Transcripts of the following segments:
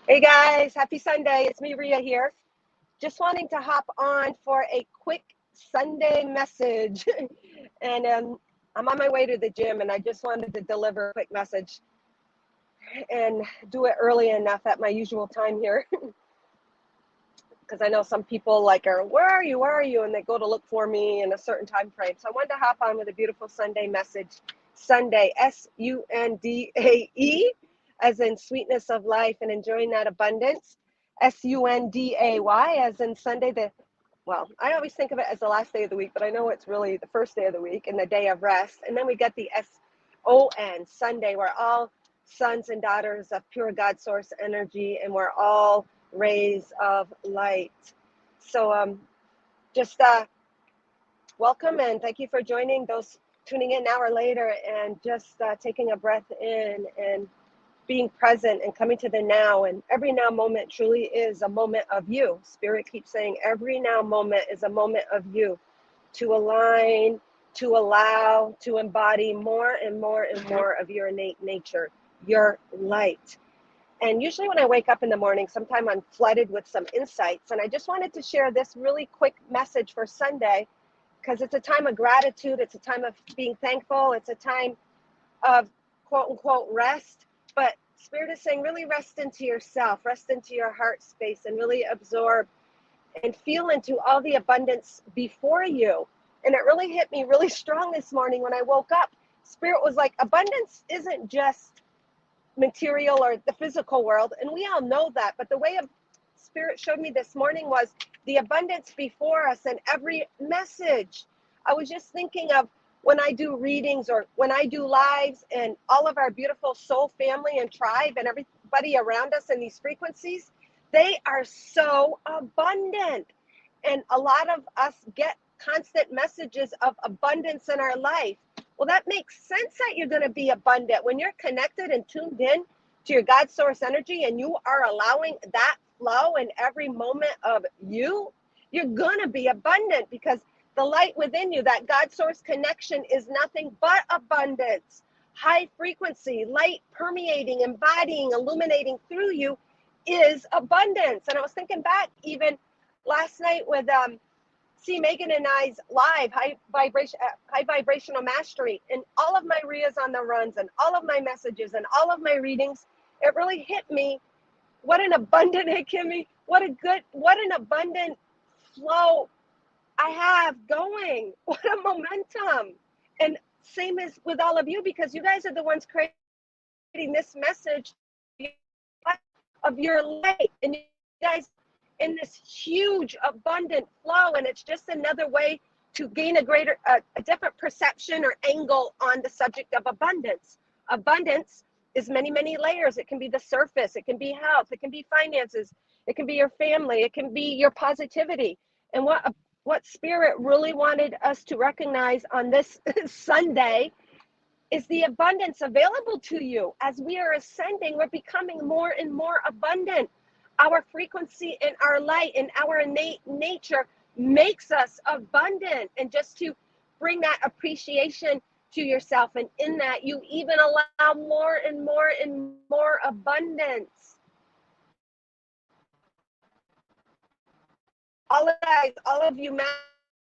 Hey guys, happy Sunday. It's me, Ria, here. Just wanting to hop on for a quick Sunday message. and I'm on my way to the gym, and I just wanted to deliver a quick message and do it early enough at my usual time here. Because I know some people are, where are you? Where are you? And they go to look for me in a certain time frame. So I wanted to hop on with a beautiful Sunday message. Sunday, Sundae, as in sweetness of life and enjoying that abundance. Sunday, as in Sunday, I always think of it as the last day of the week, but I know it's really the first day of the week and the day of rest. And then we get the SON, Sunday. We're all sons and daughters of pure God source energy, and we're all rays of light. So just welcome and thank you for joining those tuning in an hour later, and just taking a breath in and being present and coming to the now. And every now moment truly is a moment of you. Spirit keeps saying every now moment is a moment of you, to align, to allow, to embody more and more and more of your innate nature, your light. And usually when I wake up in the morning, sometime I'm flooded with some insights. And I just wanted to share this really quick message for Sunday, because it's a time of gratitude. It's a time of being thankful. It's a time of quote unquote rest. But Spirit is saying really rest into yourself, rest into your heart space, and really absorb and feel into all the abundance before you. And it really hit me really strong this morning when I woke up. Spirit was like, abundance isn't just material or the physical world, and we all know that, but the way Spirit showed me this morning was the abundance before us and every message. I was just thinking of when I do readings or when I do lives, and all of our beautiful soul family and tribe and everybody around us in these frequencies, they are so abundant. And a lot of us get constant messages of abundance in our life. Well, that makes sense that you're going to be abundant when you're connected and tuned in to your God source energy, and you are allowing that flow in every moment of you. You're going to be abundant, because the light within you, that God source connection, is nothing but abundance. High frequency, light permeating, embodying, illuminating through you is abundance. And I was thinking back even last night with Megan and I's live high vibrational mastery, and all of my Rias on the runs and all of my messages and all of my readings. It really hit me. What an abundant, hey Kimmy, what an abundant flow I have going. What a momentum. And same as with all of you, because you guys are the ones creating this message of your light, and you guys in this huge abundant flow. And it's just another way to gain a different perception or angle on the subject of abundance. Abundance is many, many layers. It can be the surface, it can be health, it can be finances, it can be your family, it can be your positivity. And what Spirit really wanted us to recognize on this Sunday is the abundance available to you. As we are ascending, we're becoming more and more abundant. Our frequency and our light and our innate nature makes us abundant. And just to bring that appreciation to yourself, and in that you even allow more and more and more abundance. All of you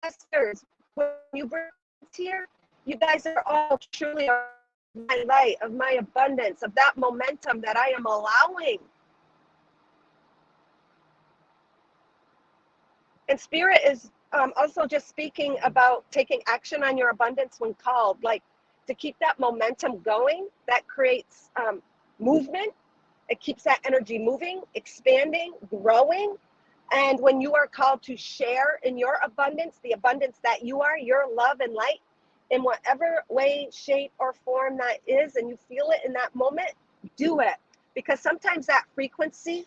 masters, when you bring it here, you guys are all truly my light, of my abundance, of that momentum that I am allowing. And Spirit is also just speaking about taking action on your abundance when called, like to keep that momentum going. That creates movement. It keeps that energy moving, expanding, growing. And when you are called to share in your abundance, the abundance that you are, your love and light, in whatever way, shape, or form that is, and you feel it in that moment, do it. Because sometimes that frequency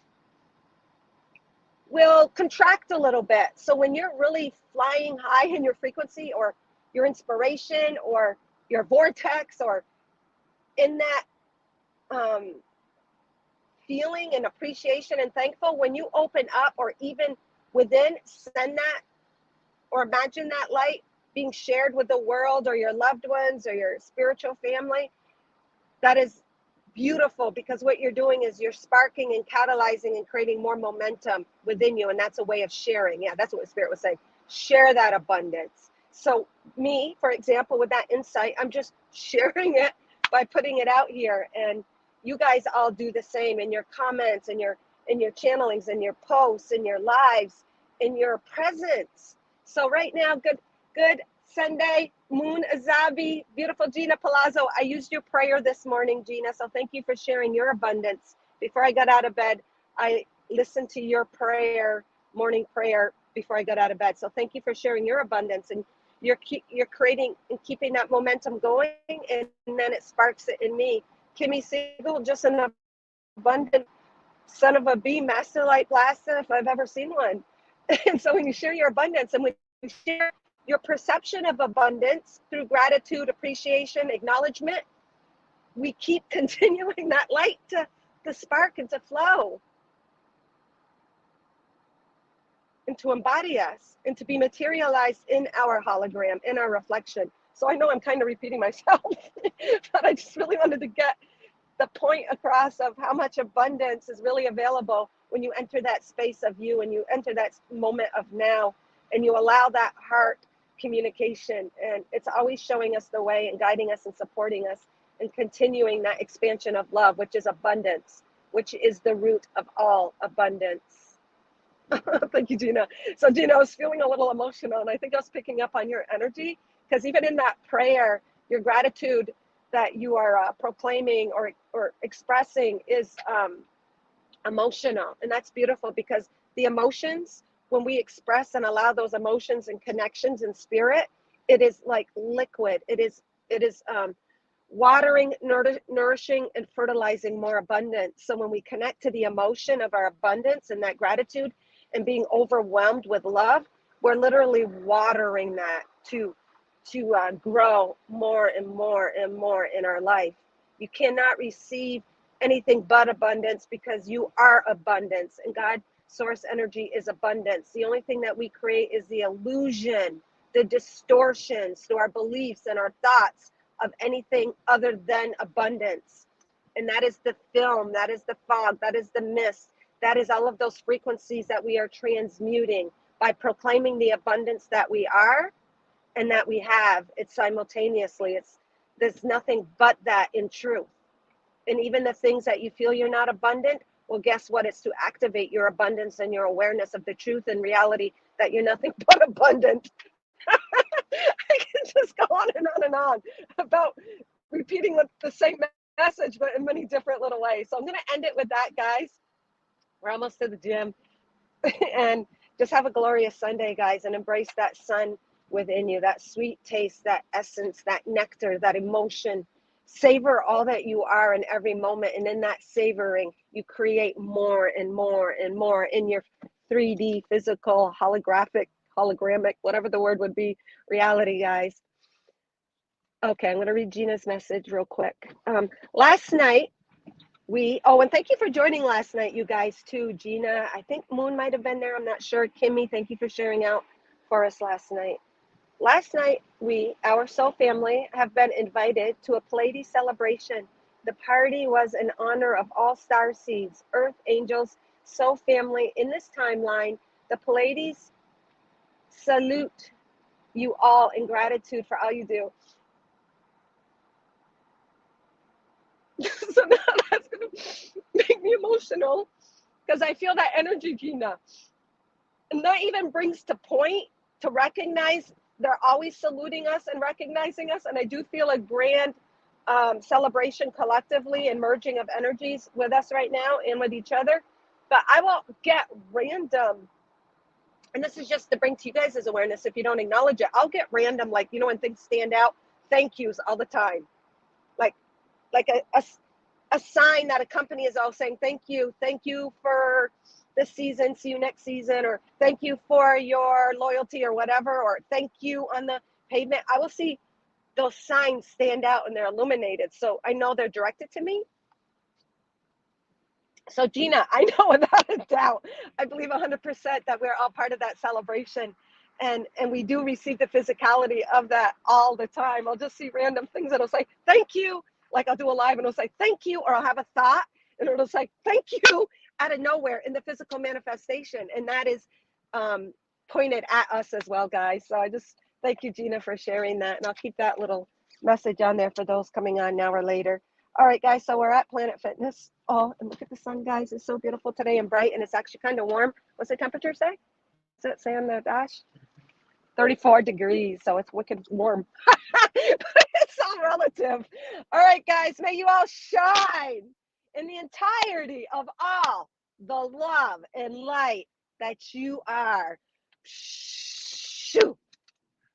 will contract a little bit. So when you're really flying high in your frequency, or your inspiration, or your vortex, or in that feeling and appreciation and thankful, when you open up, or even within, send that or imagine that light being shared with the world or your loved ones or your spiritual family, that is beautiful, because what you're doing is you're sparking and catalyzing and creating more momentum within you. And that's a way of sharing. Yeah, that's what Spirit was saying. Share that abundance. So me, for example, with that insight, I'm just sharing it by putting it out here. And you guys all do the same in your comments and your channelings and your posts and your lives and your presence. So right now, good Sunday, Moon Azabi, beautiful Gina Palazzo. I used your prayer this morning, Gina. So thank you for sharing your abundance. Before I got out of bed, I listened to your prayer, morning prayer, before I got out of bed. So thank you for sharing your abundance, and you're creating and keeping that momentum going, and then it sparks it in me. Kimmy Siegel, just an abundant son of a bee, master light blaster, if I've ever seen one. And so when you share your abundance, and when you share your perception of abundance through gratitude, appreciation, acknowledgement, we keep continuing that light to spark and to flow, and to embody us, and to be materialized in our hologram, in our reflection. So I know I'm kind of repeating myself, but I just really wanted to get the point across of how much abundance is really available when you enter that space of you, and you enter that moment of now, and you allow that heart communication. And it's always showing us the way and guiding us and supporting us and continuing that expansion of love, which is abundance, which is the root of all abundance. Thank you, Gina. So Gina, I was feeling a little emotional, and I think I was picking up on your energy, because even in that prayer, your gratitude that you are proclaiming or expressing is emotional. And that's beautiful, because the emotions, when we express and allow those emotions and connections in spirit, it is like liquid. It is watering, nourishing, and fertilizing more abundance. So when we connect to the emotion of our abundance and that gratitude and being overwhelmed with love, we're literally watering that to grow more and more and more in our life. You cannot receive anything but abundance, because you are abundance, and God source energy is abundance. The only thing that we create is the illusion, the distortions to our beliefs and our thoughts of anything other than abundance. And that is the film, that is the fog, that is the mist, that is all of those frequencies that we are transmuting by proclaiming the abundance that we are and that we have. It's simultaneously, there's nothing but that in truth. And even the things that you feel you're not abundant, well, guess what? It's to activate your abundance and your awareness of the truth and reality that you're nothing but abundant. I can just go on and on about repeating the same message, but in many different little ways. So I'm going to end it with that, guys. We're almost to the gym. And just have a glorious Sunday, guys, and embrace that sun within you, that sweet taste, that essence, that nectar, that emotion. Savor all that you are in every moment. And in that savoring, you create more and more and more in your 3D, physical, hologramic, whatever the word would be, reality, guys. Okay, I'm going to read Gina's message real quick. Last night, and thank you for joining last night, you guys, too. Gina, I think Moon might have been there. I'm not sure. Kimmy, thank you for sharing out for us last night. Last night, our soul family, have been invited to a Pleiades celebration. The party was in honor of all star seeds, earth angels, soul family. In this timeline, the Pleiades salute you all in gratitude for all you do. So now that's going to make me emotional, because I feel that energy, Gina. And that even brings to point to recognize they're always saluting us and recognizing us. And I do feel a grand celebration collectively and merging of energies with us right now and with each other. But I will get random. And this is just to bring to you guys as awareness. If you don't acknowledge it, I'll get random, like, when things stand out, thank yous all the time. Like a sign that a company is all saying, thank you for this season, see you next season, or thank you for your loyalty or whatever, or thank you on the pavement. I will see those signs stand out and they're illuminated. So I know they're directed to me. So Gina, I know without a doubt, I believe 100% that we're all part of that celebration. And we do receive the physicality of that all the time. I'll just see random things that'll say, thank you. Like I'll do a live and it'll say thank you, or I'll have a thought and it'll say thank you out of nowhere in the physical manifestation. And that is pointed at us as well, guys. So I just thank you, Gina, for sharing that. And I'll keep that little message on there for those coming on now or later. All right, guys, so we're at Planet Fitness. Oh, and look at the sun, guys. It's so beautiful today and bright, and it's actually kind of warm. What's the temperature say? Does it say on the dash? 34 degrees, so it's wicked warm. But it's all relative. All right, guys, may you all shine in the entirety of all the love and light that you are. Shoo.